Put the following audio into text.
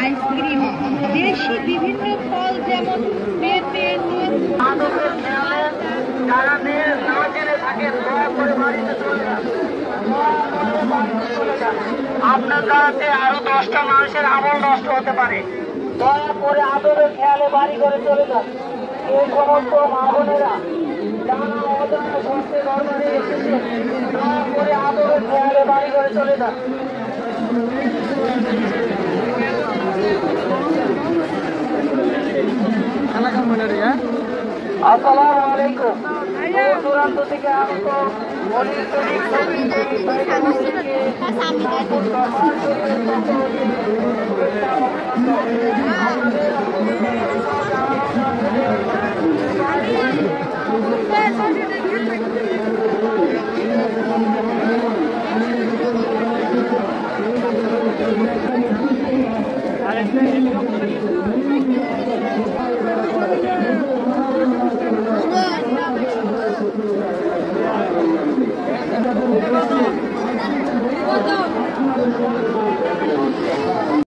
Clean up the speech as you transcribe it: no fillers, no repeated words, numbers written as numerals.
Ice cream, দেশি বিভিন্ন ফল যেমন পেঁপে, আপনার কাছে আরো 10টা মানুষের আমল নষ্ট হতে পারে। দয়া করে আদরের খেয়ালে বাড়ি করে চলে যান। এই সমস্ত মা বোনেরা জানা অজানা স্বাস্থ্যের দরবারে এসেছে, দয়া করে আদরের খেয়ালে বাড়ি করে চলে যান। আসসালামু আলাইকুম। দূরান্ত থেকে আগত